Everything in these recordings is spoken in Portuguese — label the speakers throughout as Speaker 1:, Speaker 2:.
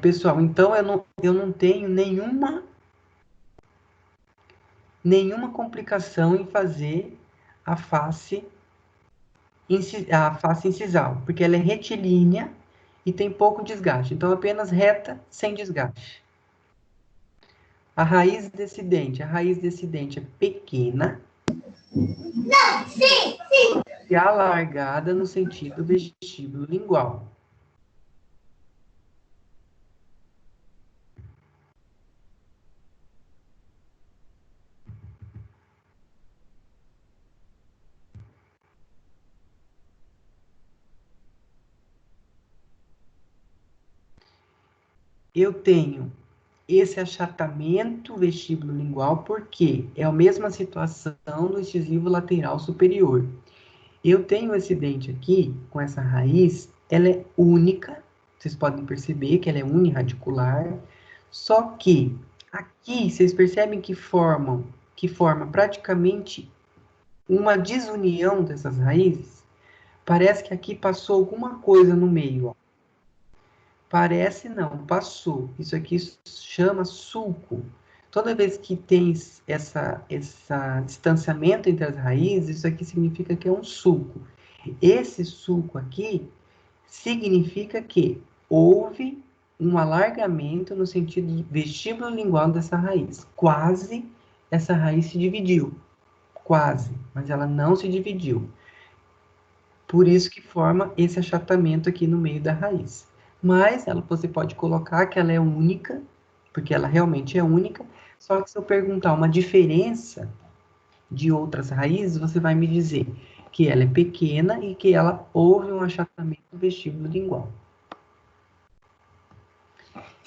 Speaker 1: Pessoal, então eu não tenho nenhuma complicação em fazer a face, a face incisal, porque ela é retilínea e tem pouco desgaste. Então, apenas reta, sem desgaste. A raiz desse dente é pequena e alargada no sentido vestíbulo lingual. Eu tenho esse achatamento vestíbulo lingual porque é a mesma situação do incisivo lateral superior. Eu tenho esse dente aqui, com essa raiz, ela é única, vocês podem perceber que ela é uniradicular, só que aqui vocês percebem que forma praticamente uma desunião dessas raízes. Parece que aqui passou alguma coisa no meio, ó. Parece não, passou. Isso aqui chama sulco. Toda vez que tem essa distanciamento entre as raízes, isso aqui significa que é um sulco. Esse sulco aqui significa que houve um alargamento no sentido vestíbulo lingual dessa raiz. Quase essa raiz se dividiu. Quase, mas ela não se dividiu. Por isso que forma esse achatamento aqui no meio da raiz. Mas você pode colocar que ela é única, porque ela realmente é única, só que se eu perguntar uma diferença de outras raízes, você vai me dizer que ela é pequena e que ela houve um achatamento do vestíbulo lingual.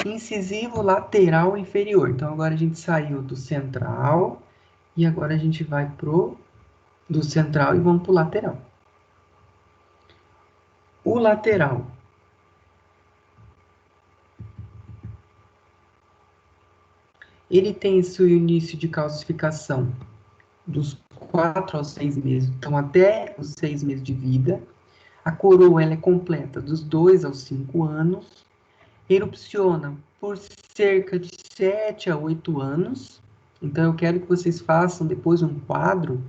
Speaker 1: Incisivo lateral inferior. Então, agora a gente saiu do central e agora a gente vai do central e vamos para o lateral. O lateral. Ele tem seu início de calcificação dos 4 aos 6 meses, então até os 6 meses de vida. A coroa ela é completa dos 2 aos 5 anos. Erupciona por cerca de 7 a 8 anos. Então, eu quero que vocês façam depois um quadro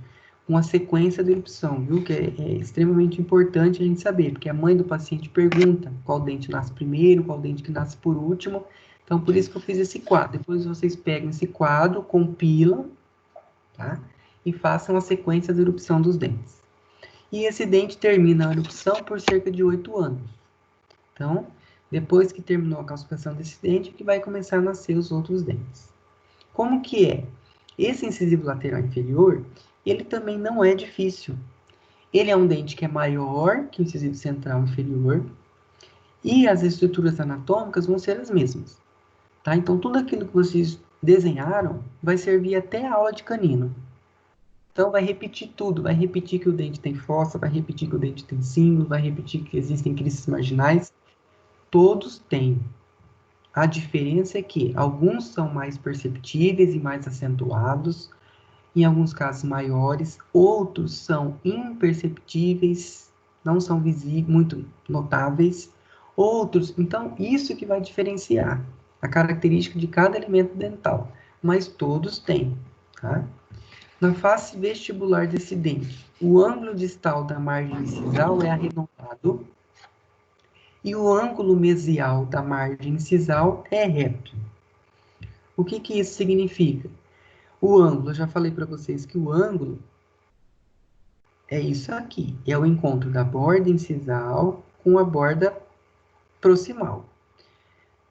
Speaker 1: com a sequência da erupção, viu? Que é extremamente importante a gente saber, porque a mãe do paciente pergunta qual dente nasce primeiro, qual dente que nasce por último. Então, por isso que eu fiz esse quadro. Depois vocês pegam esse quadro, compilam, tá? E façam a sequência da erupção dos dentes. E esse dente termina a erupção por cerca de 8 anos. Então, depois que terminou a calcificação desse dente, que vai começar a nascer os outros dentes. Como que é? Esse incisivo lateral inferior, ele também não é difícil. Ele é um dente que é maior que o incisivo central inferior e as estruturas anatômicas vão ser as mesmas. Tá? Então, tudo aquilo que vocês desenharam vai servir até a aula de canino. Então, vai repetir tudo. Vai repetir que o dente tem fossa, vai repetir que o dente tem símbolo, vai repetir que existem cristas marginais. Todos têm. A diferença é que alguns são mais perceptíveis e mais acentuados, em alguns casos maiores, outros são imperceptíveis, não são visíveis, muito notáveis, outros, então isso que vai diferenciar a característica de cada elemento dental, mas todos têm, tá? Na face vestibular desse dente, o ângulo distal da margem incisal é arredondado e o ângulo mesial da margem incisal é reto. O que que isso significa? O ângulo, eu já falei para vocês que o ângulo é isso aqui, é o encontro da borda incisal com a borda proximal.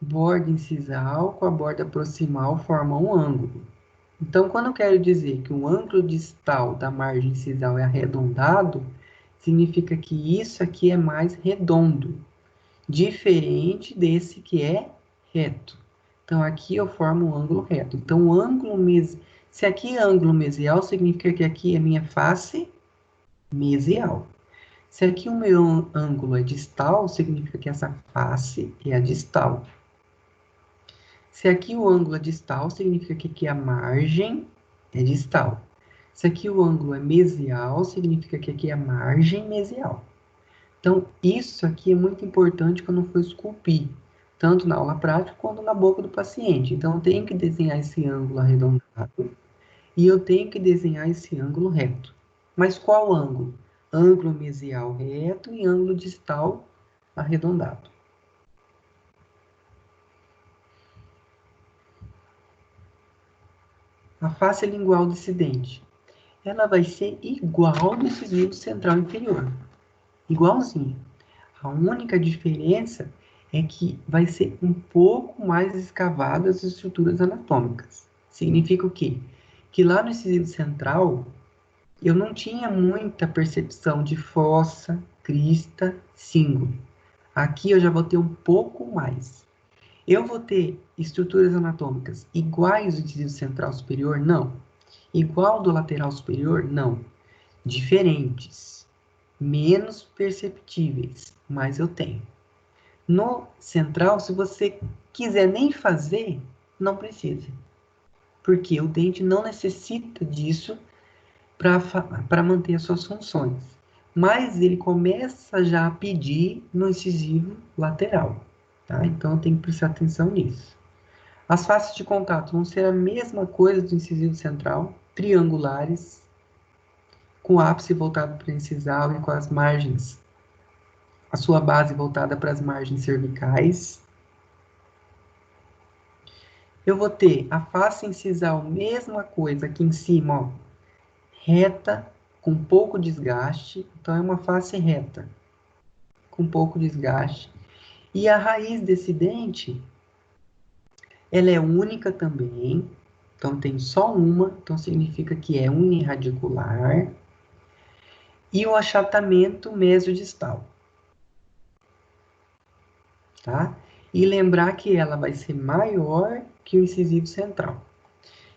Speaker 1: Borda incisal com a borda proximal formam um ângulo. Então, quando eu quero dizer que o ângulo distal da margem incisal é arredondado, significa que isso aqui é mais redondo, diferente desse que é reto. Então, aqui eu formo um ângulo reto. Então, o ângulo se aqui é ângulo mesial, significa que aqui é minha face mesial. Se aqui o meu ângulo é distal, significa que essa face é a distal. Se aqui o ângulo é distal, significa que aqui a margem é distal. Se aqui o ângulo é mesial, significa que aqui é a margem mesial. Então, isso aqui é muito importante quando eu for esculpir. tanto na aula prática quanto na boca do paciente. Então, eu tenho que desenhar esse ângulo arredondado e eu tenho que desenhar esse ângulo reto. Mas qual ângulo? Ângulo mesial reto e ângulo distal arredondado. A face lingual descendente, ela vai ser igual do incisivo central inferior. Igualzinho. A única diferença é que vai ser um pouco mais escavadas as estruturas anatômicas. Significa o quê? Que lá no incisivo central, eu não tinha muita percepção de fossa, crista, cíngulo. Aqui eu já vou ter um pouco mais. Eu vou ter estruturas anatômicas iguais do incisivo central superior? Não. Igual do lateral superior? Não. Diferentes. Menos perceptíveis, mas eu tenho. No central, se você quiser nem fazer, não precisa. Porque o dente não necessita disso para manter as suas funções. Mas ele começa já a pedir no incisivo lateral. Tá? Então, eu tenho que prestar atenção nisso. As faces de contato vão ser a mesma coisa do incisivo central, triangulares, com o ápice voltado para o incisal e com as margens, a sua base voltada para as margens cervicais. Eu vou ter a face incisal, mesma coisa aqui em cima, ó, reta, com pouco desgaste. Então, é uma face reta, com pouco desgaste. E a raiz desse dente, ela é única também. Então, tem só uma. Então, significa que é unirradicular. E o achatamento mesodistal. Tá? E lembrar que ela vai ser maior que o incisivo central.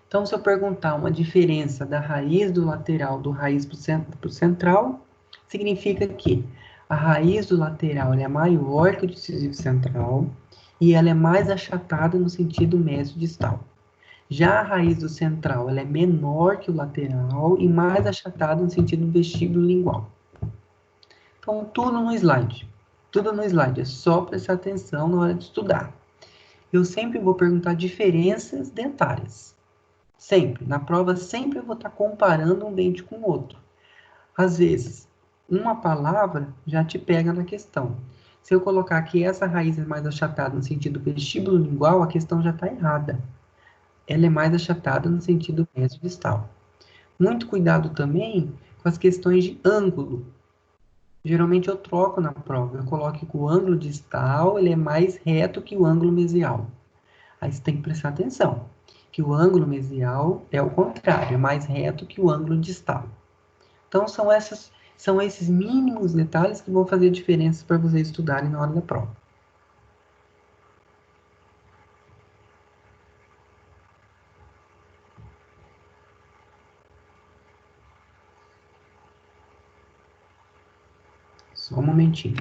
Speaker 1: Então, se eu perguntar uma diferença da raiz do lateral do raiz para o central, significa que a raiz do lateral é maior que o do incisivo central e ela é mais achatada no sentido mesodistal. Já a raiz do central ela é menor que o lateral e mais achatada no sentido vestíbulo lingual. Então, tudo no slide. Tudo no slide. É só prestar atenção na hora de estudar. Eu sempre vou perguntar diferenças dentárias. Sempre. Na prova, sempre eu vou estar comparando um dente com o outro. Às vezes, uma palavra já te pega na questão. Se eu colocar que essa raiz é mais achatada no sentido vestíbulo lingual, a questão já está errada. Ela é mais achatada no sentido mesodistal. Muito cuidado também com as questões de ângulo. Geralmente eu troco na prova. Eu coloco que o ângulo distal ele é mais reto que o ângulo mesial. Aí você tem que prestar atenção, que o ângulo mesial é o contrário, é mais reto que o ângulo distal. Então, são esses mínimos detalhes que vão fazer diferença para vocês estudarem na hora da prova. Só um momentinho.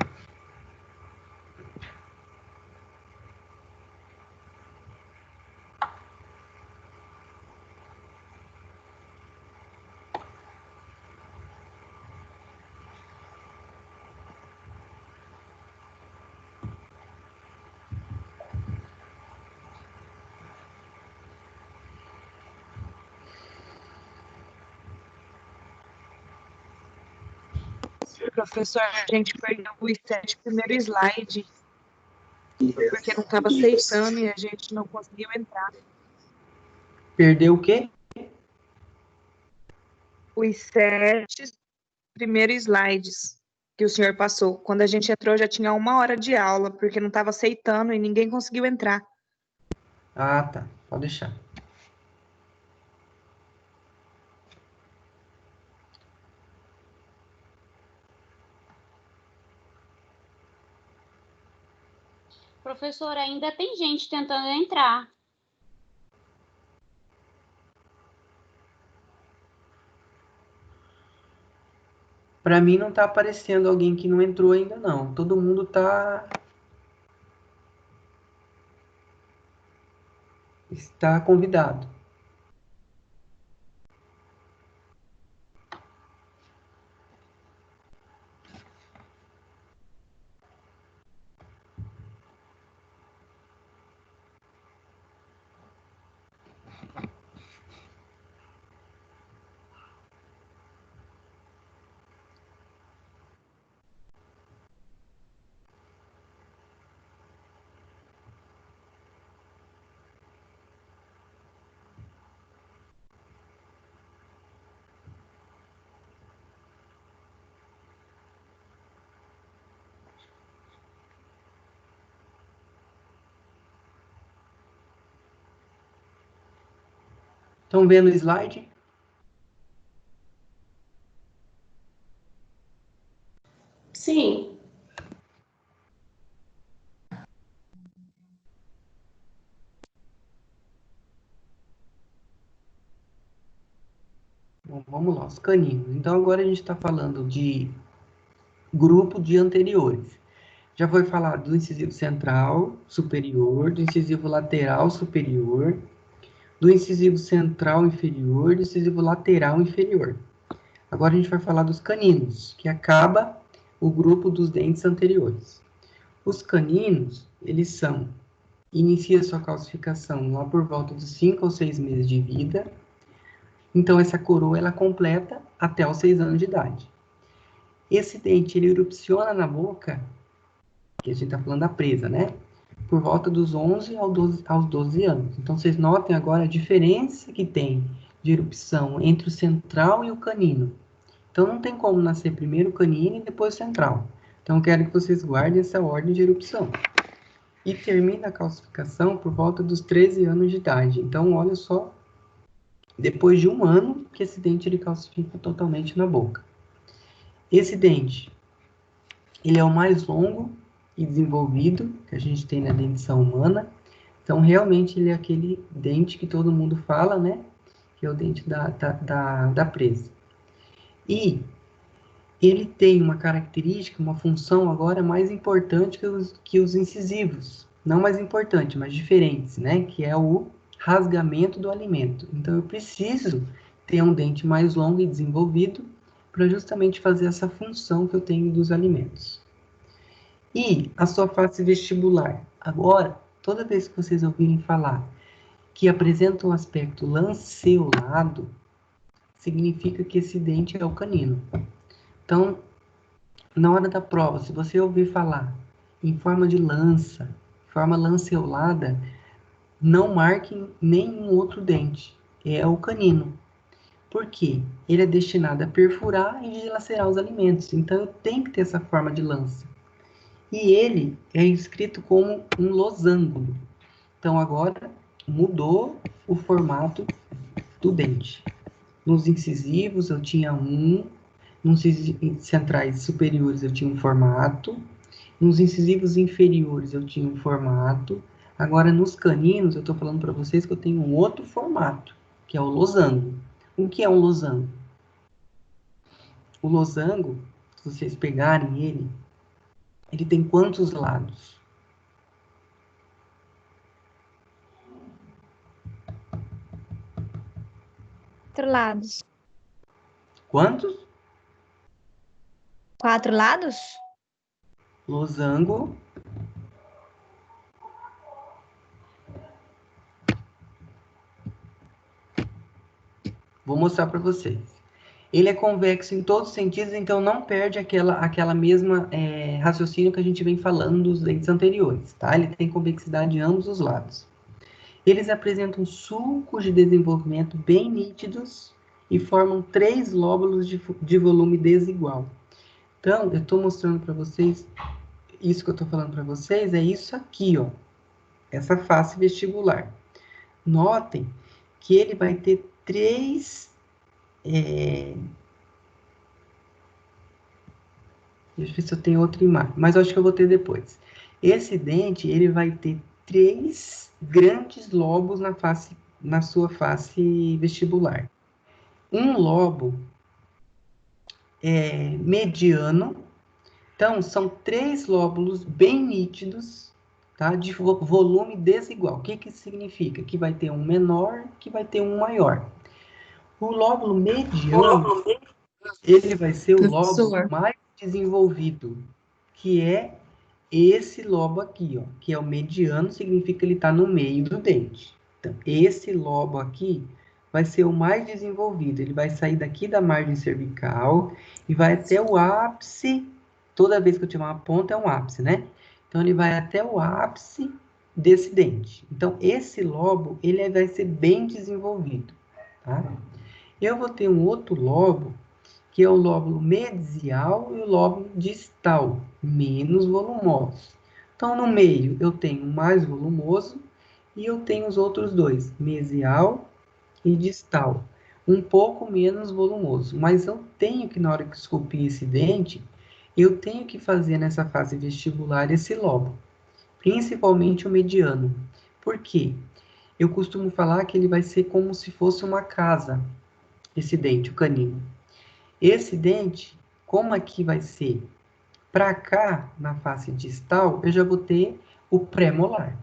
Speaker 2: Professor, a gente perdeu os 7 primeiros slides, porque não estava aceitando e a gente não conseguiu entrar.
Speaker 1: Perdeu o quê?
Speaker 2: Os 7 primeiros slides que o senhor passou. Quando a gente entrou, já tinha 1 hora de aula, porque não estava aceitando e ninguém conseguiu entrar.
Speaker 1: Ah, tá. Pode deixar.
Speaker 3: Professor, ainda tem gente tentando entrar.
Speaker 1: Para mim não está aparecendo alguém que não entrou ainda não. Todo mundo está convidado. Estão vendo o slide?
Speaker 4: Sim.
Speaker 1: Bom, vamos lá, os caninos. Então, agora a gente está falando de grupo de anteriores. Já foi falado do incisivo central superior, do incisivo lateral superior, do incisivo central inferior, do incisivo lateral inferior. Agora a gente vai falar dos caninos, que acaba o grupo dos dentes anteriores. Os caninos, eles inicia sua calcificação lá por volta dos 5 ou 6 meses de vida. Então, essa coroa, ela completa até os 6 anos de idade. Esse dente, ele erupciona na boca, que a gente está falando da presa, né? Por volta dos 11 aos 12 anos. Então, vocês notem agora a diferença que tem de erupção entre o central e o canino. Então, não tem como nascer primeiro o canino e depois o central. Então, eu quero que vocês guardem essa ordem de erupção. E termina a calcificação por volta dos 13 anos de idade. Então, olha só, depois de 1 ano que esse dente ele calcifica totalmente na boca. Esse dente, ele é o mais longo e desenvolvido que a gente tem na dentição humana. Então, realmente, ele é aquele dente que todo mundo fala, né? Que é o dente da presa. E ele tem uma característica, uma função agora mais importante que os incisivos. Não mais importante, mas diferentes, né? Que é o rasgamento do alimento. Então, eu preciso ter um dente mais longo e desenvolvido para justamente fazer essa função que eu tenho dos alimentos. E a sua face vestibular. Agora, toda vez que vocês ouvirem falar que apresenta um aspecto lanceolado, significa que esse dente é o canino. Então, na hora da prova, se você ouvir falar em forma de lança, forma lanceolada, não marque nenhum outro dente. É o canino. Por quê? Ele é destinado a perfurar e dilacerar os alimentos. Então, eu tenho que ter essa forma de lança. E ele é escrito como um losango. Então, agora mudou o formato do dente. Nos incisivos, eu tinha nos centrais superiores, eu tinha um formato. Nos incisivos inferiores, eu tinha um formato. Agora, nos caninos, eu estou falando para vocês que eu tenho um outro formato, que é o losango. O que é um losango? O losango, se vocês pegarem ele tem quantos lados?
Speaker 5: Quatro lados.
Speaker 1: Quantos?
Speaker 5: 4 lados?
Speaker 1: Losango. Vou mostrar para vocês. Ele é convexo em todos os sentidos, então não perde aquela mesma raciocínio que a gente vem falando dos dentes anteriores, tá? Ele tem convexidade em ambos os lados. Eles apresentam sulcos de desenvolvimento bem nítidos e formam 3 lóbulos de volume desigual. Então, eu estou mostrando para vocês, isso que eu estou falando para vocês é isso aqui, ó. Essa face vestibular. Notem que ele vai ter 3... Deixa eu ver se eu tenho outra imagem, mas eu acho que eu vou ter depois. Esse dente, ele vai ter 3 grandes lobos na sua face vestibular. Um lobo mediano. Então, são 3 lóbulos bem nítidos, tá? De volume desigual. O que que significa? Que vai ter um menor, que vai ter um maior. O lóbulo mediano, ele vai ser o lóbulo mais desenvolvido, que é esse lobo aqui, ó, que é o mediano, significa que ele está no meio do dente. Então, esse lobo aqui vai ser o mais desenvolvido. Ele vai sair daqui da margem cervical e vai até o ápice. Toda vez que eu tiver uma ponta, é um ápice, né? Então, ele vai até o ápice desse dente. Então, esse lobo, ele vai ser bem desenvolvido, tá? Eu vou ter um outro lobo, que é o lóbulo mesial e o lóbulo distal, menos volumosos. Então, no meio, eu tenho o mais volumoso e eu tenho os outros dois, mesial e distal, um pouco menos volumoso. Mas eu tenho que, na hora que esculpir esse dente, eu tenho que fazer nessa fase vestibular esse lobo, principalmente o mediano. Por quê? Eu costumo falar que ele vai ser como se fosse uma casa, esse dente, o canino. Esse dente, como aqui vai ser para cá, na face distal, eu já vou ter o pré-molar.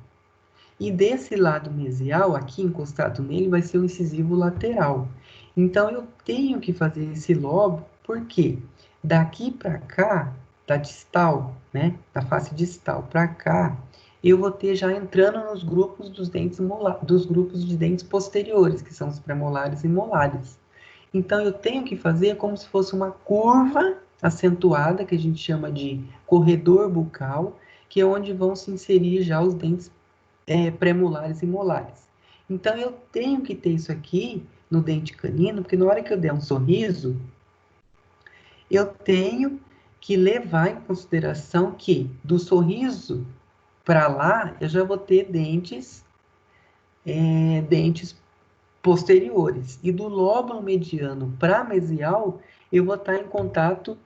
Speaker 1: E desse lado mesial, aqui encostado nele, vai ser o incisivo lateral. Então, eu tenho que fazer esse lobo, porque daqui para cá, da distal, né, da face distal para cá, eu vou ter já entrando nos grupos dos dentes dos grupos de dentes posteriores, que são os premolares e molares. Então, eu tenho que fazer como se fosse uma curva acentuada, que a gente chama de corredor bucal, que é onde vão se inserir já os dentes premolares e molares. Então, eu tenho que ter isso aqui no dente canino, porque na hora que eu der um sorriso, eu tenho que levar em consideração que do sorriso para lá, eu já vou ter dentes posteriores. E do lóbulo mediano para mesial, eu vou estar em contato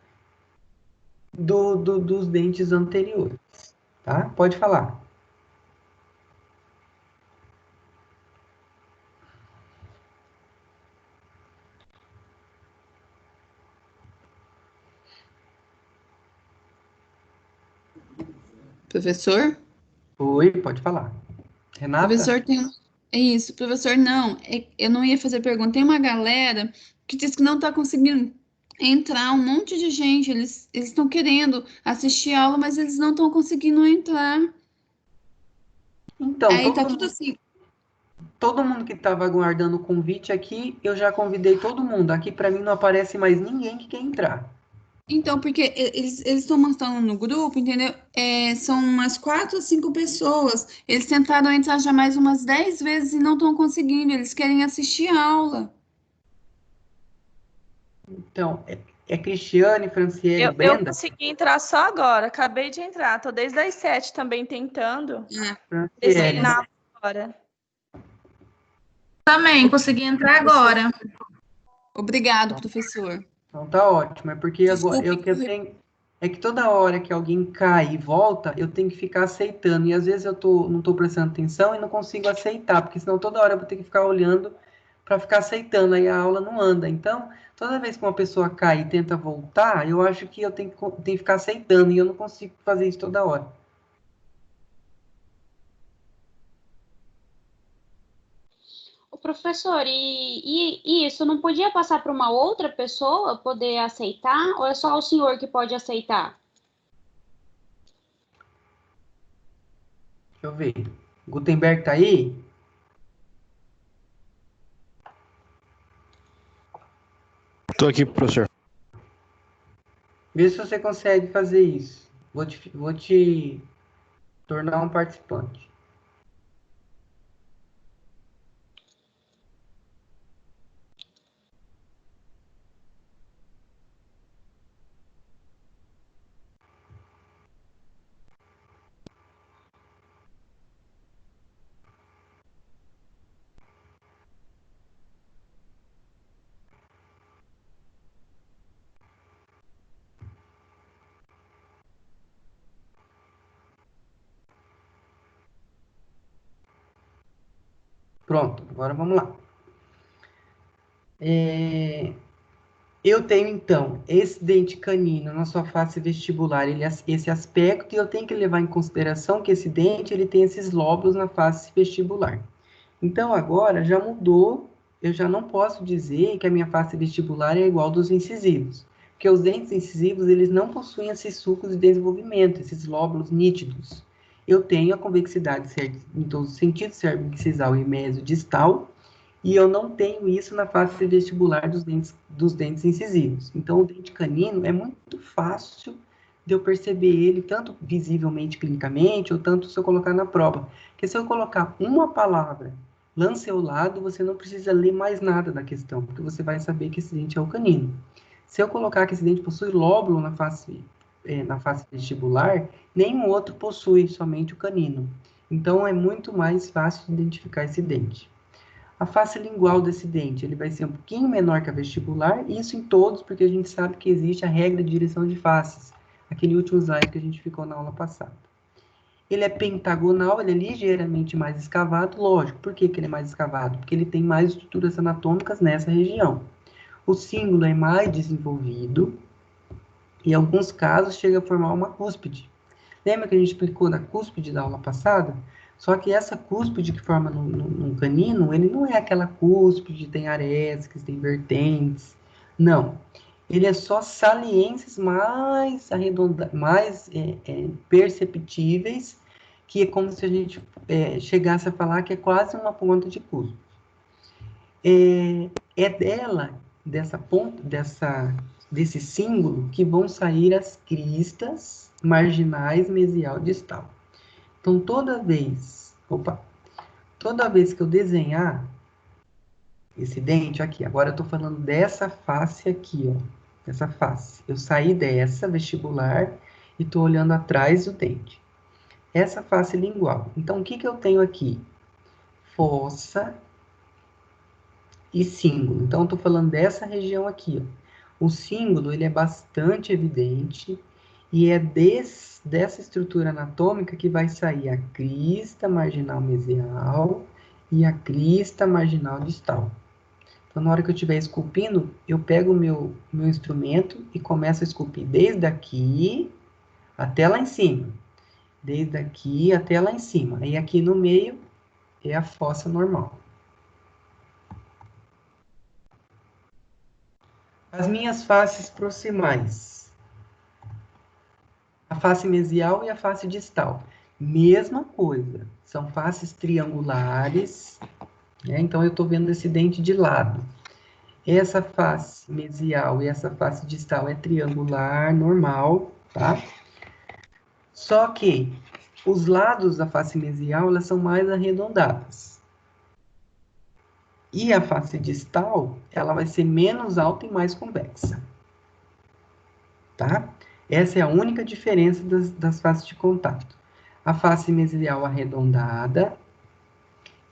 Speaker 1: dos dentes anteriores. Tá? Pode falar.
Speaker 6: Professor?
Speaker 1: Oi, pode falar. Renata?
Speaker 6: Professor, é isso, professor, não, eu não ia fazer pergunta. Tem uma galera que diz que não está conseguindo entrar, um monte de gente, eles estão querendo assistir aula, mas eles não estão conseguindo entrar.
Speaker 1: Então,
Speaker 6: Aí tá tudo assim.
Speaker 1: Todo mundo que estava aguardando o convite aqui, eu já convidei todo mundo. Aqui para mim não aparece mais ninguém que quer entrar.
Speaker 6: Então, porque eles estão mostrando no grupo, entendeu? São umas 4 ou 5 pessoas. Eles tentaram entrar já mais umas 10 vezes e não estão conseguindo. Eles querem assistir a aula.
Speaker 1: Então, Cristiane, Franciele,
Speaker 4: Eu
Speaker 1: Brenda?
Speaker 4: consegui entrar só agora, acabei de entrar. Tô desde as 7 também tentando. Desci
Speaker 1: Franciele.
Speaker 4: na hora.
Speaker 5: Também, consegui entrar agora.
Speaker 6: Obrigado, professor.
Speaker 1: Então tá ótimo. É porque agora
Speaker 6: Desculpe,
Speaker 1: é que toda hora que alguém cai e volta, eu tenho que ficar aceitando. E às vezes eu não tô prestando atenção e não consigo aceitar, porque senão toda hora eu vou ter que ficar olhando para ficar aceitando, aí a aula não anda. Então, toda vez que uma pessoa cai e tenta voltar, eu acho que eu tenho que ficar aceitando, e eu não consigo fazer isso toda hora.
Speaker 3: O professor, e isso não podia passar para uma outra pessoa poder aceitar? Ou é só o senhor que pode aceitar?
Speaker 1: Deixa eu ver. Gutenberg tá aí?
Speaker 7: Estou aqui, professor.
Speaker 1: Vê se você consegue fazer isso. Vou te tornar um participante. Pronto, agora vamos lá. Eu tenho, então, esse dente canino na sua face vestibular, esse aspecto, e eu tenho que levar em consideração que esse dente ele tem esses lóbulos na face vestibular. Então, agora já mudou, eu já não posso dizer que a minha face vestibular é igual dos incisivos, porque os dentes incisivos, eles não possuem esses sulcos de desenvolvimento, esses lóbulos nítidos. Eu tenho a convexidade em todos os sentidos, cérebro incisal e mesodistal, e eu não tenho isso na face vestibular dos dentes incisivos. Então, o dente canino é muito fácil de eu perceber ele, tanto visivelmente, clinicamente, ou tanto se eu colocar na prova. Porque se eu colocar uma palavra lanceolado, você não precisa ler mais nada da questão, porque você vai saber que esse dente é o canino. Se eu colocar que esse dente possui lóbulo na face vestibular, nenhum outro possui, somente o canino. Então, é muito mais fácil de identificar esse dente. A face lingual desse dente, ele vai ser um pouquinho menor que a vestibular, isso em todos, porque a gente sabe que existe a regra de direção de faces, aquele último slide que a gente ficou na aula passada. Ele é pentagonal, ele é ligeiramente mais escavado, lógico. Por que ele é mais escavado? Porque ele tem mais estruturas anatômicas nessa região. O símbolo é mais desenvolvido, e em alguns casos chega a formar uma cúspide. Lembra que a gente explicou da cúspide da aula passada? Só que essa cúspide que forma no canino, ele não é aquela cúspide, tem arestas, tem vertentes. Não. Ele é só saliências mais perceptíveis, que é como se a gente chegasse a falar que é quase uma ponta de cúspide. É dela, dessa ponta, desse símbolo, que vão sair as cristas marginais mesial distal. Então, toda vez que eu desenhar esse dente aqui, agora eu estou falando dessa face aqui, ó, essa face. Eu saí dessa vestibular e estou olhando atrás do dente. Essa face lingual. Então, o que eu tenho aqui? Fossa e símbolo. Então, eu estou falando dessa região aqui, ó. O símbolo, ele é bastante evidente e é dessa estrutura anatômica que vai sair a crista marginal mesial e a crista marginal distal. Então, na hora que eu estiver esculpindo, eu pego o meu instrumento e começo a esculpir desde aqui até lá em cima. Desde aqui até lá em cima. E aqui no meio é a fossa normal. As minhas faces proximais. A face mesial e a face distal. Mesma coisa. São faces triangulares. Então, eu estou vendo esse dente de lado. Essa face mesial e essa face distal é triangular, normal, tá? Só que os lados da face mesial, elas são mais arredondadas. E a face distal, ela vai ser menos alta e mais convexa. Tá? Essa é a única diferença das faces de contato. A face mesial arredondada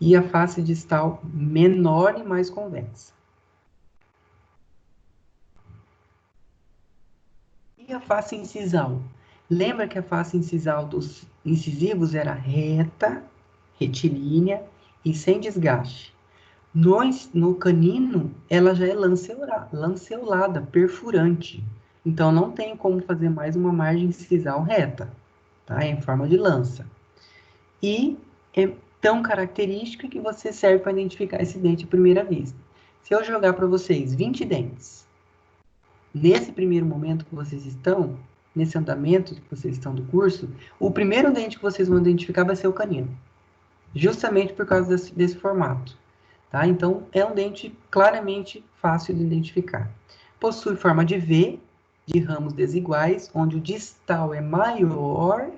Speaker 1: e a face distal menor e mais convexa. E a face incisal? Lembra que a face incisal dos incisivos era reta, retilínea e sem desgaste. No canino, ela já é lanceolada, perfurante. Então, não tem como fazer mais uma margem incisal reta, tá? É em forma de lança. E é tão característica que você serve para identificar esse dente à primeira vista. Se eu jogar para vocês 20 dentes, nesse primeiro momento que vocês estão, nesse andamento que vocês estão do curso, o primeiro dente que vocês vão identificar vai ser o canino. Justamente por causa desse formato. Tá? Então, é um dente claramente fácil de identificar. Possui forma de V, de ramos desiguais, onde o distal é maior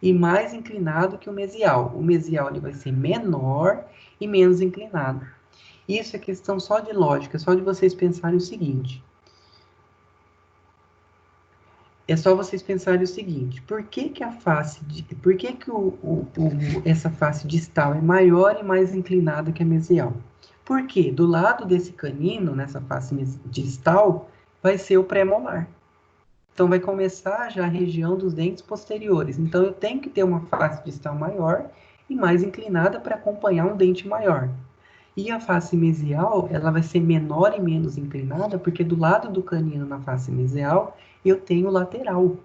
Speaker 1: e mais inclinado que o mesial. O mesial ele vai ser menor e menos inclinado. Isso é questão só de lógica, só de vocês pensarem o seguinte. É só vocês pensarem o seguinte, por que essa face distal é maior e mais inclinada que a mesial? Porque do lado desse canino, nessa face distal, vai ser o pré-molar. Então, vai começar já a região dos dentes posteriores. Então, eu tenho que ter uma face distal maior e mais inclinada para acompanhar um dente maior. E a face mesial, ela vai ser menor e menos inclinada, porque do lado do canino na face mesial, eu tenho o lateral.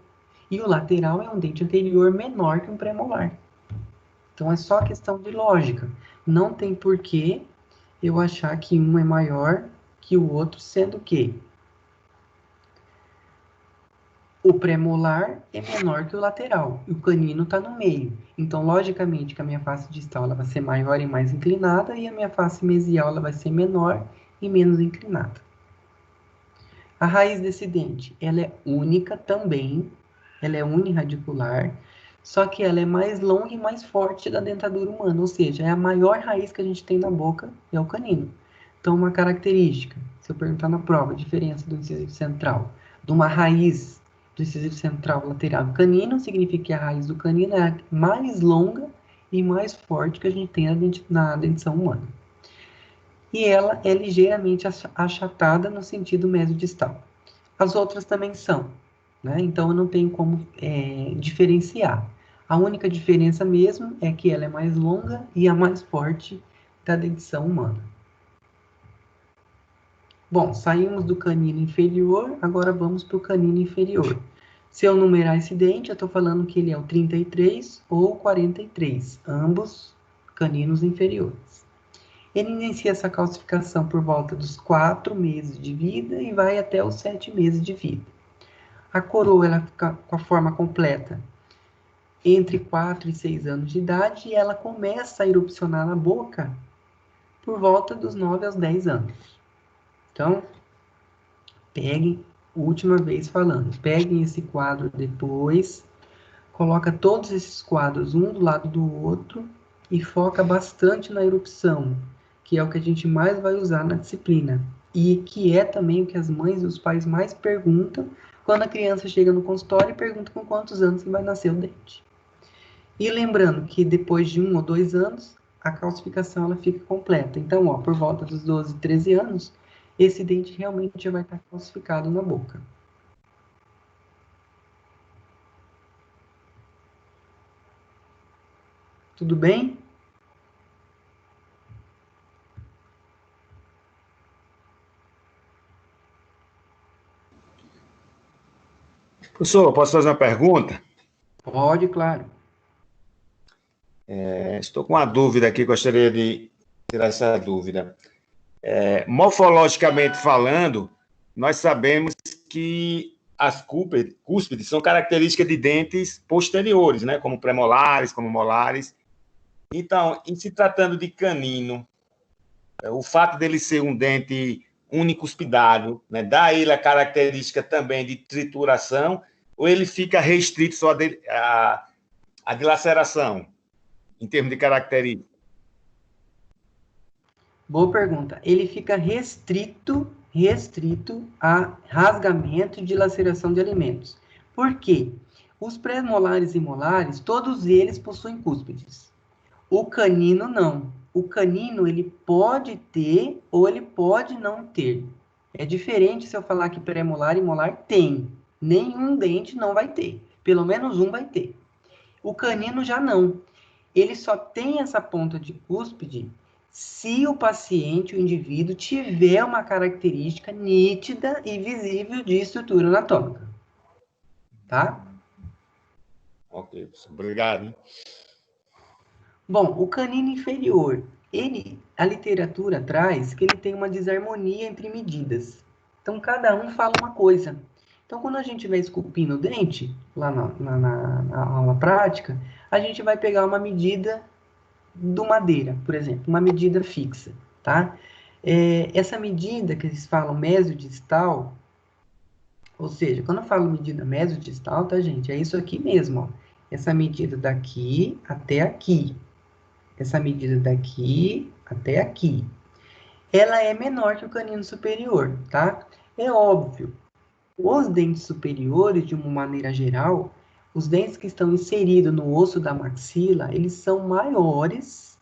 Speaker 1: E o lateral é um dente anterior menor que um pré-molar. Então, é só questão de lógica. Não tem porquê eu achar que um é maior que o outro, sendo que o pré-molar é menor que o lateral, e o canino está no meio. Então, logicamente, que a minha face distal ela vai ser maior e mais inclinada, e a minha face mesial ela vai ser menor e menos inclinada. A raiz desse dente, ela é única também, ela é uniradicular, só que ela é mais longa e mais forte da dentadura humana, ou seja, é a maior raiz que a gente tem na boca, é o canino. Então, uma característica, se eu perguntar na prova, a diferença do incisivo central, de uma raiz do incisivo central lateral do canino, significa que a raiz do canino é a mais longa e mais forte que a gente tem na dentição humana. e ela é ligeiramente achatada no sentido mesodistal. As outras também são, né? Então eu não tenho como diferenciar. A única diferença mesmo é que ela é mais longa e a mais forte da dentição humana. Bom, saímos do canino inferior, agora vamos para o canino inferior. Se eu numerar esse dente, eu estou falando que ele é o 33 ou 43, ambos caninos inferiores. Ele inicia essa calcificação por volta dos 4 meses de vida e vai até os 7 meses de vida. A coroa ela fica com a forma completa entre 4 e 6 anos de idade e ela começa a erupcionar na boca por volta dos 9 aos 10 anos. Então, peguem, última vez falando, peguem esse quadro depois, coloca todos esses quadros um do lado do outro e foca bastante na erupção, que é o que a gente mais vai usar na disciplina. E que é também o que as mães e os pais mais perguntam quando a criança chega no consultório e pergunta com quantos anos que vai nascer o dente. E lembrando que depois de 1 ou 2 anos, a calcificação ela fica completa. Então, ó, por volta dos 12, 13 anos, esse dente realmente já vai estar calcificado na boca. Tudo bem?
Speaker 8: Professor, posso fazer uma pergunta?
Speaker 1: Pode, claro.
Speaker 8: Estou com uma dúvida aqui, gostaria de tirar essa dúvida. Morfologicamente falando, nós sabemos que as cúspides são características de dentes posteriores, né? Como premolares, como molares. Então, em se tratando de canino, o fato dele ser um dente unicuspidado, né, dá a ele a característica também de trituração, ou ele fica restrito só a dilaceração, em termos de característica?
Speaker 1: Boa pergunta. Ele fica restrito a rasgamento e dilaceração de alimentos. Por quê? Os premolares e molares, todos eles possuem cúspides. O canino não. O canino, ele pode ter ou ele pode não ter. É diferente se eu falar que premolar e molar tem. Nenhum dente não vai ter. Pelo menos um vai ter. O canino já não. Ele só tem essa ponta de cúspide se o paciente, o indivíduo, tiver uma característica nítida e visível de estrutura anatômica. Tá?
Speaker 8: Ok, obrigado. Hein?
Speaker 1: Bom, o canino inferior, a literatura traz que ele tem uma desarmonia entre medidas. Então, cada um fala uma coisa. Então, quando a gente vai esculpindo o dente, lá na aula prática, a gente vai pegar uma medida do madeira, por exemplo, uma medida fixa, tá? Essa medida que eles falam mesodistal, ou seja, quando eu falo medida mesodistal, tá, gente? É isso aqui mesmo, ó. Essa medida daqui até aqui. Essa medida daqui até aqui. Ela é menor que o canino superior, tá? É óbvio. Os dentes superiores, de uma maneira geral, os dentes que estão inseridos no osso da maxila, eles são maiores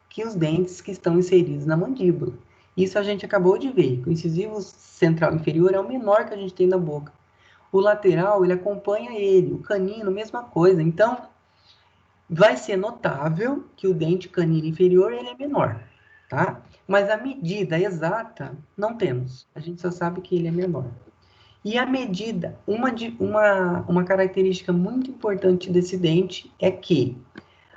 Speaker 1: que os dentes que estão inseridos na mandíbula. Isso a gente acabou de ver. O incisivo central inferior é o menor que a gente tem na boca. O lateral, ele acompanha ele. O canino, mesma coisa. Então, vai ser notável que o dente canino inferior, ele é menor, tá? Mas a medida exata, não temos. A gente só sabe que ele é menor. E a medida, uma característica muito importante desse dente é que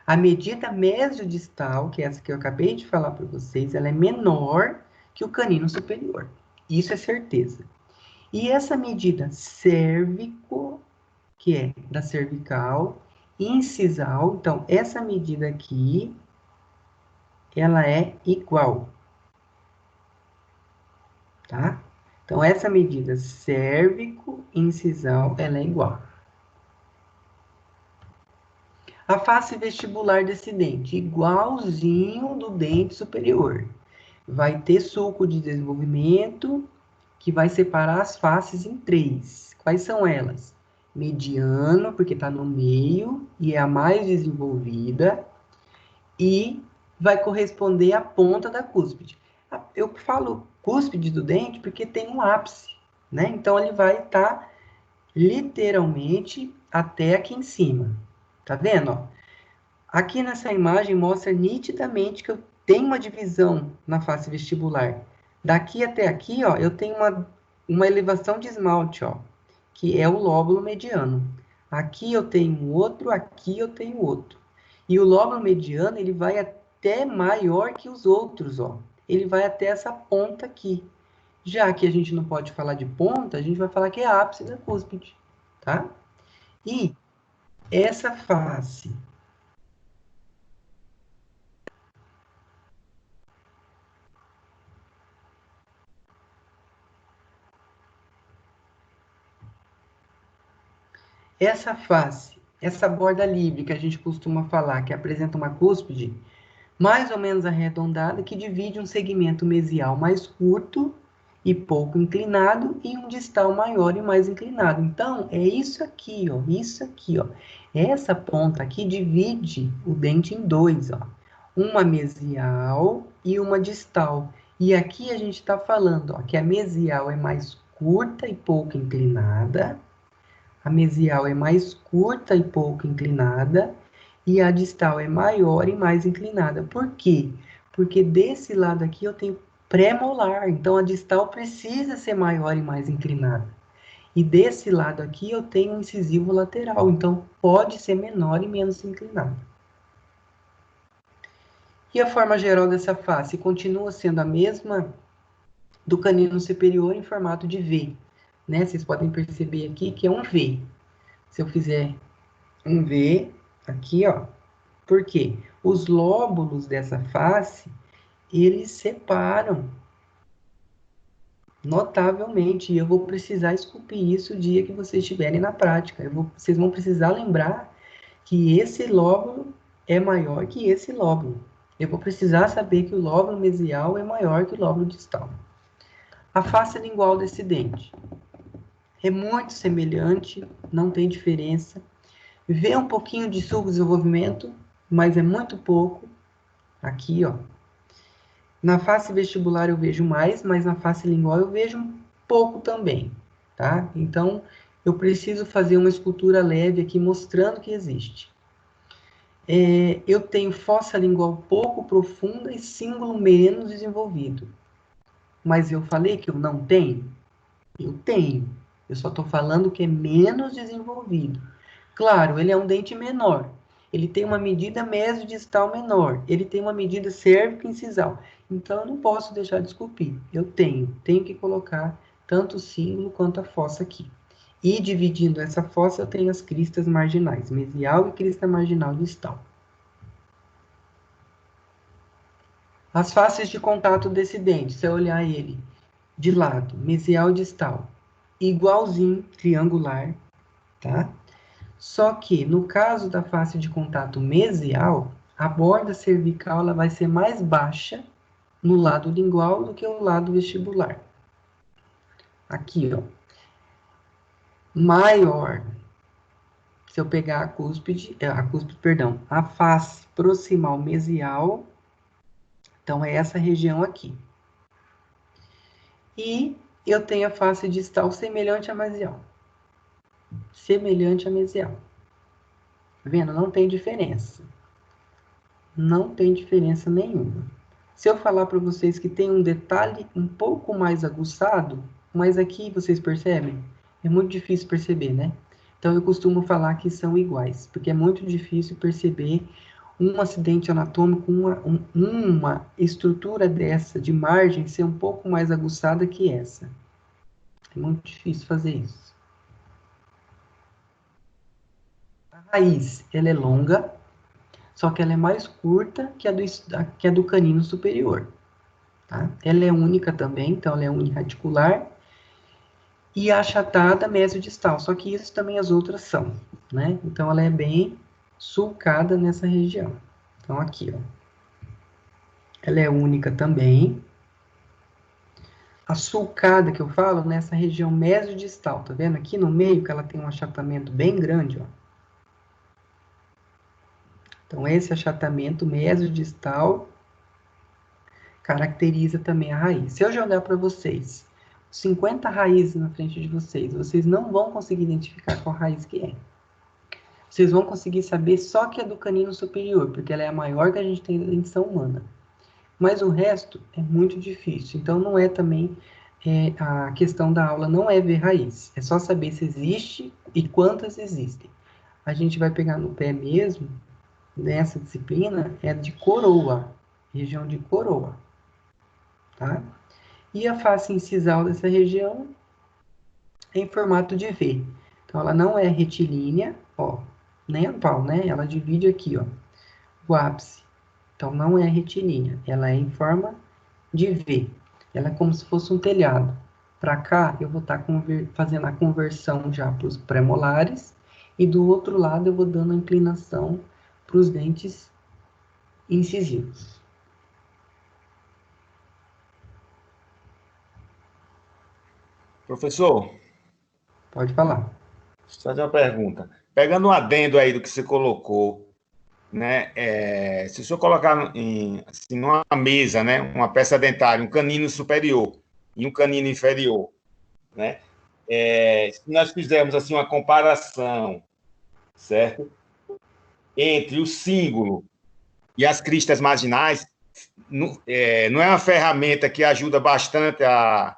Speaker 1: a medida mesodistal, que é essa que eu acabei de falar para vocês, ela é menor que o canino superior. Isso é certeza. E essa medida cérvico, que é da cervical, incisal, então essa medida aqui, ela é igual. Tá? Então, essa medida cérvico-incisal, ela é igual. A face vestibular desse dente, igualzinho do dente superior. Vai ter sulco de desenvolvimento, que vai separar as faces em 3. Quais são elas? Mediano, porque está no meio, e é a mais desenvolvida, e vai corresponder à ponta da cúspide. eu falo cúspide do dente porque tem um ápice, né? Então, ele vai estar literalmente até aqui em cima. Tá vendo, ó? Aqui nessa imagem mostra nitidamente que eu tenho uma divisão na face vestibular. Daqui até aqui, ó, eu tenho uma elevação de esmalte, ó, que é o lóbulo mediano. Aqui eu tenho outro, aqui eu tenho outro. E o lóbulo mediano, ele vai até maior que os outros, ó. Ele vai até essa ponta aqui. Já que a gente não pode falar de ponta, a gente vai falar que é ápice da cúspide, tá? E essa face essa borda livre que a gente costuma falar, que apresenta uma cúspide mais ou menos arredondada, que divide um segmento mesial mais curto e pouco inclinado e um distal maior e mais inclinado. Então, é isso aqui, ó, isso aqui, ó. Essa ponta aqui divide o dente em dois, ó. Uma mesial e uma distal. E aqui a gente está falando, ó, que a mesial é mais curta e pouco inclinada, a mesial é mais curta e pouco inclinada, e a distal é maior e mais inclinada. Por quê? Porque desse lado aqui eu tenho pré-molar, então a distal precisa ser maior e mais inclinada. E desse lado aqui eu tenho um incisivo lateral, então pode ser menor e menos inclinado. E a forma geral dessa face continua sendo a mesma do canino superior em formato de V, né? Vocês podem perceber aqui que é um V. Se eu fizer um V aqui, ó, por quê? Os lóbulos dessa face, eles separam notavelmente, e eu vou precisar esculpir isso o dia que vocês estiverem na prática. Vocês vão precisar lembrar que esse lóbulo é maior que esse lóbulo. Eu vou precisar saber que o lóbulo mesial é maior que o lóbulo distal. A face lingual desse dente é muito semelhante, não tem diferença. Vê um pouquinho de subdesenvolvimento, mas é muito pouco. Aqui, ó. Na face vestibular eu vejo mais, mas na face lingual eu vejo um pouco também, tá? Então, eu preciso fazer uma escultura leve aqui mostrando que existe. Eu tenho fossa lingual pouco profunda e cíngulo menos desenvolvido. Mas eu falei que eu não tenho? Eu tenho. Eu só estou falando que é menos desenvolvido. Claro, ele é um dente menor. Ele tem uma medida mesodistal menor. Ele tem uma medida cérvico-incisal. Então, eu não posso deixar de esculpir. Eu tenho que colocar tanto o cíngulo quanto a fossa aqui. E dividindo essa fossa, eu tenho as cristas marginais, mesial e crista marginal distal. As faces de contato desse dente, se eu olhar ele de lado, mesial e distal, igualzinho, triangular, tá? Só que, no caso da face de contato mesial, a borda cervical ela vai ser mais baixa no lado lingual do que o lado vestibular. Aqui, ó. Maior. Se eu pegar a face proximal mesial, então é essa região aqui. E eu tenho a face distal semelhante à mesial. Semelhante à mesial. Tá vendo? Não tem diferença. Não tem diferença nenhuma. Se eu falar para vocês que tem um detalhe um pouco mais aguçado, mas aqui vocês percebem? É muito difícil perceber, né? Então eu costumo falar que são iguais, porque é muito difícil perceber um acidente anatômico, uma estrutura dessa de margem ser um pouco mais aguçada que essa. É muito difícil fazer isso. A raiz, ela é longa, só que ela é mais curta que a do canino superior. Tá? Ela é única também, então ela é uniradicular. E a achatada mesodistal, só que isso também as outras são, né? Então ela é bem sulcada nessa região. Então aqui, ó. Ela é única também. A sulcada que eu falo nessa região mesodistal, tá vendo? Aqui no meio que ela tem um achatamento bem grande, ó. Então, esse achatamento mesodistal caracteriza também a raiz. Se eu jogar para vocês 50 raízes na frente de vocês, vocês não vão conseguir identificar qual raiz que é. Vocês vão conseguir saber só que é do canino superior, porque ela é a maior que a gente tem na dentição humana. Mas o resto é muito difícil. Então, não é também... a questão da aula não é ver raiz. É só saber se existe e quantas existem. A gente vai pegar no pé mesmo, nessa disciplina, é de coroa. Região de coroa. Tá? E a face incisal dessa região é em formato de V. Então, ela não é retilínea, ó, nem anual, né? Ela divide aqui, ó, o ápice. Então, não é retilínea, ela é em forma de V. Ela é como se fosse um telhado. Para cá, eu vou estar fazendo a conversão já para os pré-molares, e do outro lado eu vou dando a inclinação para os dentes incisivos.
Speaker 8: Professor,
Speaker 1: Pode falar.
Speaker 8: deixa eu fazer uma pergunta. Pegando um adendo aí do que você colocou, né? Se o senhor colocar assim, numa mesa, né, uma peça dentária, um canino superior e um canino inferior, né? Se nós fizermos assim uma comparação, certo? Entre o cíngulo e as cristas marginais, não é uma ferramenta que ajuda bastante a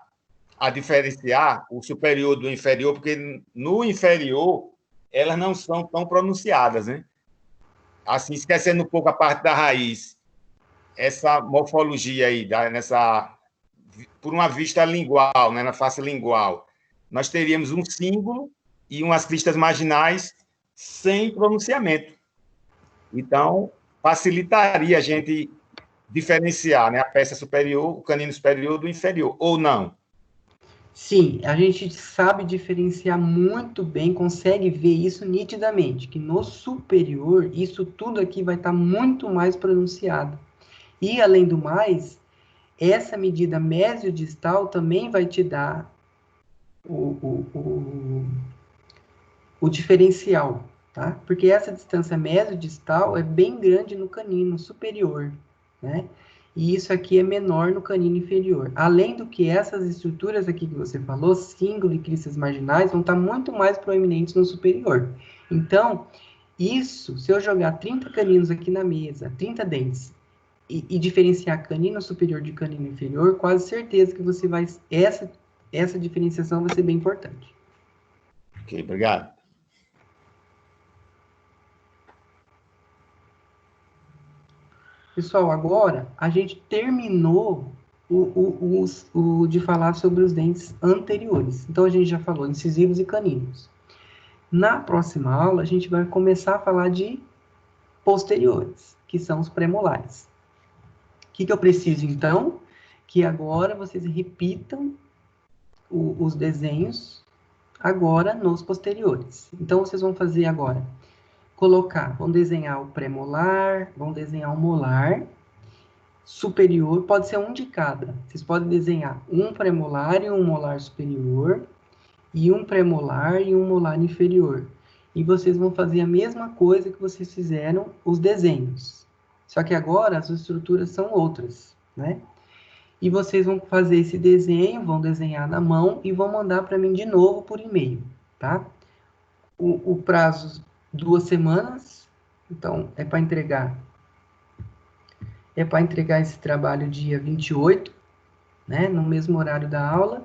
Speaker 8: diferenciar o superior do inferior, porque no inferior elas não são tão pronunciadas, né? Assim, esquecendo um pouco a parte da raiz, essa morfologia aí, por uma vista lingual, né, na face lingual, nós teríamos um símbolo e umas cristas marginais sem pronunciamento. Então, facilitaria a gente diferenciar, né, a peça superior, o canino superior do inferior, ou não?
Speaker 1: Sim, a gente sabe diferenciar muito bem, consegue ver isso nitidamente, que no superior, isso tudo aqui vai estar muito mais pronunciado. E, além do mais, essa medida mesiodistal também vai te dar o diferencial, tá? Porque essa distância mesiodistal é bem grande no canino superior, né? E isso aqui é menor no canino inferior. Além do que essas estruturas aqui que você falou, cíngulo e cristas marginais, vão estar muito mais proeminentes no superior. Então, isso, se eu jogar 30 caninos aqui na mesa, 30 dentes, e diferenciar canino superior de canino inferior, quase certeza que você vai... Essa diferenciação vai ser bem importante.
Speaker 8: Ok, obrigado.
Speaker 1: Pessoal, agora a gente terminou de falar sobre os dentes anteriores. Então, a gente já falou incisivos e caninos. Na próxima aula, a gente vai começar a falar de posteriores, que são os premolares. O que eu preciso, então? Que agora vocês repitam os desenhos agora nos posteriores. Então, vocês vão fazer agora... vão desenhar o pré-molar, vão desenhar o molar superior, pode ser um de cada. Vocês podem desenhar um pré-molar e um molar superior, e um pré-molar e um molar inferior. E vocês vão fazer a mesma coisa que vocês fizeram os desenhos. Só que agora as estruturas são outras, né? E vocês vão fazer esse desenho, vão desenhar na mão e vão mandar para mim de novo por e-mail, tá? O prazo... 2 semanas, então é para entregar esse trabalho dia 28, né, no mesmo horário da aula,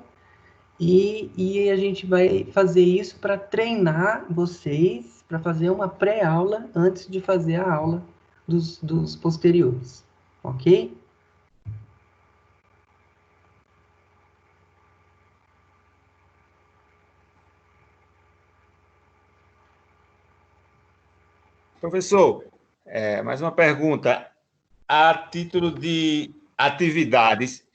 Speaker 1: e a gente vai fazer isso para treinar vocês, para fazer uma pré-aula antes de fazer a aula dos posteriores, ok?
Speaker 8: Professor, mais uma pergunta. A título de atividades,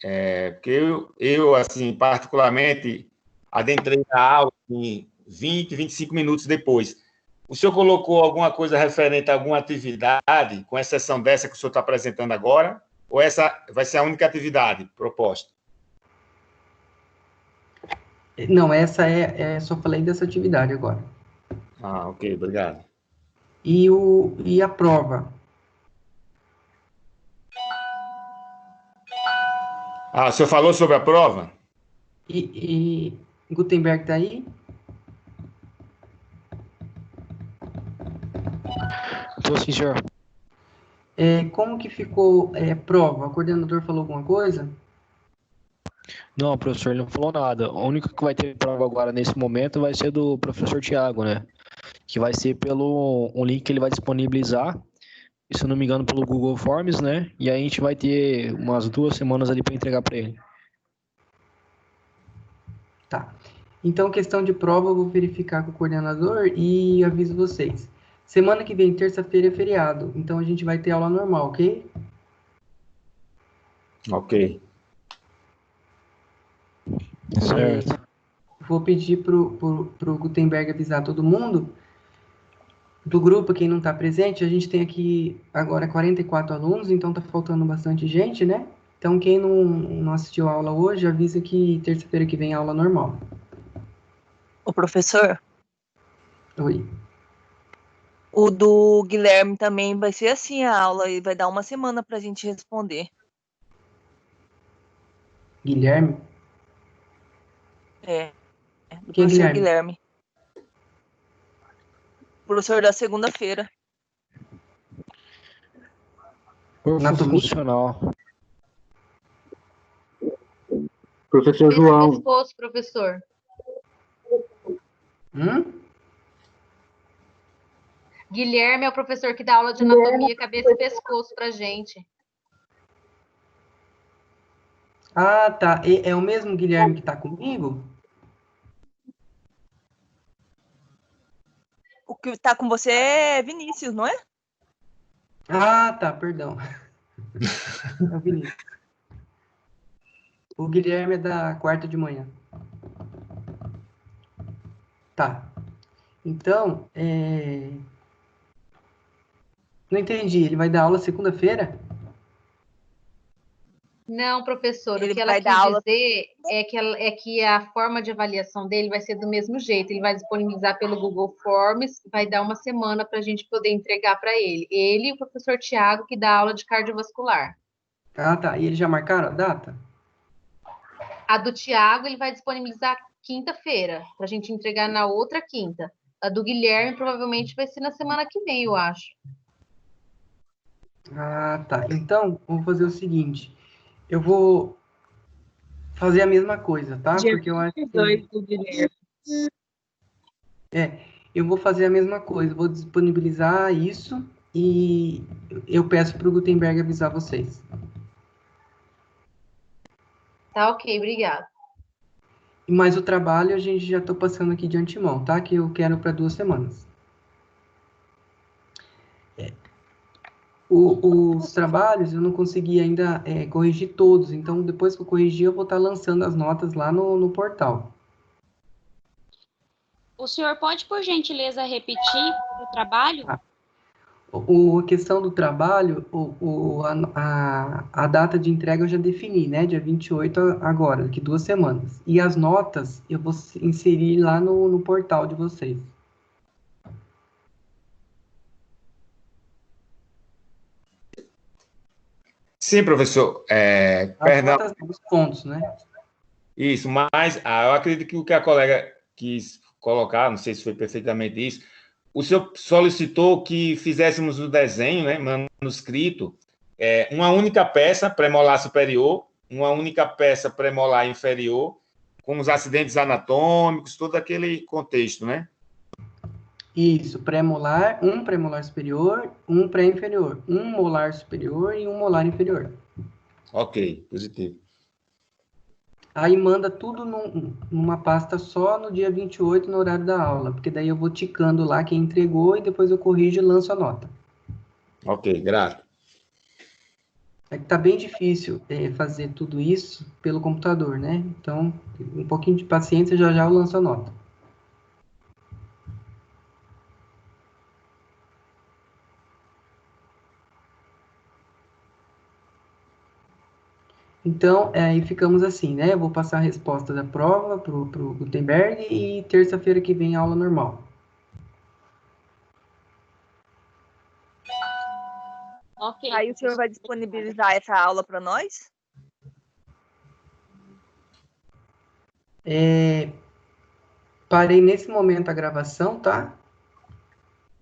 Speaker 8: porque eu, assim, particularmente, adentrei na aula em 20, 25 minutos depois. O senhor colocou alguma coisa referente a alguma atividade, com exceção dessa que o senhor está apresentando agora? Ou essa vai ser a única atividade proposta?
Speaker 1: Não, essa só falei dessa atividade agora.
Speaker 8: Ah, ok, obrigado.
Speaker 1: E a prova?
Speaker 8: Ah, o senhor falou sobre a prova?
Speaker 1: E Gutenberg tá aí?
Speaker 7: Tô sim, senhor.
Speaker 1: Como que ficou prova? O coordenador falou alguma coisa?
Speaker 7: Não, professor, ele não falou nada. O único que vai ter prova agora nesse momento vai ser do professor Tiago, né? Que vai ser pelo um link que ele vai disponibilizar, se eu não me engano, pelo Google Forms, né? E aí a gente vai ter umas 2 semanas ali para entregar para ele.
Speaker 1: Tá. Então, questão de prova, eu vou verificar com o coordenador e aviso vocês. Semana que vem, terça-feira, é feriado. Então, a gente vai ter aula normal, ok?
Speaker 8: Ok.
Speaker 7: Certo.
Speaker 1: Vou pedir pro Gutenberg avisar todo mundo. Do grupo, quem não está presente, a gente tem aqui agora 44 alunos, então está faltando bastante gente, né? Então, quem não assistiu a aula hoje, avisa que terça-feira que vem é aula normal.
Speaker 9: O professor,
Speaker 1: Oi.
Speaker 9: o do Guilherme também vai ser assim a aula e vai dar uma semana para a gente responder.
Speaker 1: Guilherme?
Speaker 9: Do
Speaker 1: Quem é
Speaker 9: professor
Speaker 1: Guilherme?
Speaker 9: Guilherme. Professor da segunda-feira.
Speaker 1: Anatomia?
Speaker 7: Funcional.
Speaker 10: Professor João.
Speaker 5: Pescoço, professor. Guilherme é o professor que dá aula de anatomia, cabeça e pescoço pra gente.
Speaker 1: Ah, tá. É o mesmo Guilherme que está comigo?
Speaker 9: O que está com você é Vinícius, não é?
Speaker 1: Ah, tá, perdão. É o Vinícius. O Guilherme é da quarta de manhã. Tá. Então, não entendi. Ele vai dar aula segunda-feira?
Speaker 5: Não, professor,
Speaker 9: Ele
Speaker 5: o que ela
Speaker 9: vai
Speaker 5: quis
Speaker 9: dar aula.
Speaker 5: dizer é que a forma de avaliação dele vai ser do mesmo jeito. Ele vai disponibilizar pelo Google Forms, vai dar uma semana para a gente poder entregar para ele. Ele e o professor Tiago, que dá aula de cardiovascular.
Speaker 1: Ah, tá. E eles já marcaram a data?
Speaker 5: A do Tiago, ele vai disponibilizar quinta-feira, para a gente entregar na outra quinta. A do Guilherme provavelmente vai ser na semana que vem, eu acho.
Speaker 1: Ah, tá. Então, vamos fazer o seguinte. Eu vou fazer a mesma coisa, tá?
Speaker 2: Dia
Speaker 1: Porque eu acho
Speaker 2: 22 do Guilherme.
Speaker 1: eu vou fazer a mesma coisa. Vou disponibilizar isso e eu peço para o Gutenberg avisar vocês.
Speaker 5: Tá ok, obrigada.
Speaker 1: Mas o trabalho a gente já estou passando aqui de antemão, tá? Que eu quero para 2 semanas. Os trabalhos eu não consegui ainda corrigir todos, então depois que eu corrigir eu vou estar lançando as notas lá no portal.
Speaker 3: O senhor pode, por gentileza, repetir o trabalho?
Speaker 1: A questão do trabalho, a data de entrega eu já defini, né? Dia 28 agora, daqui 2 semanas. E as notas eu vou inserir lá no portal de vocês.
Speaker 8: Sim, professor.
Speaker 1: As
Speaker 8: Perdão.
Speaker 1: notas dos pontos, né?
Speaker 8: Isso, mas eu acredito que o que a colega quis colocar, não sei se foi perfeitamente isso, o senhor solicitou que fizéssemos o desenho, né, manuscrito, uma única peça premolar superior, uma única peça premolar inferior, com os acidentes anatômicos, todo aquele contexto, né?
Speaker 1: Isso, pré-molar, um pré-molar superior, um pré-inferior, um molar superior e um molar inferior.
Speaker 8: Ok, positivo.
Speaker 1: Aí manda tudo numa pasta só no dia 28, no horário da aula, porque daí eu vou ticando lá quem entregou e depois eu corrijo e lanço a nota.
Speaker 8: Ok, grato.
Speaker 1: É que tá bem difícil fazer tudo isso pelo computador, né? Então, um pouquinho de paciência, já eu lanço a nota. Então, aí ficamos assim, né? Eu vou passar a resposta da prova pro Gutenberg e terça-feira que vem aula normal.
Speaker 3: Ok.
Speaker 9: Aí o senhor vai disponibilizar essa aula para nós?
Speaker 1: Parei nesse momento a gravação, tá?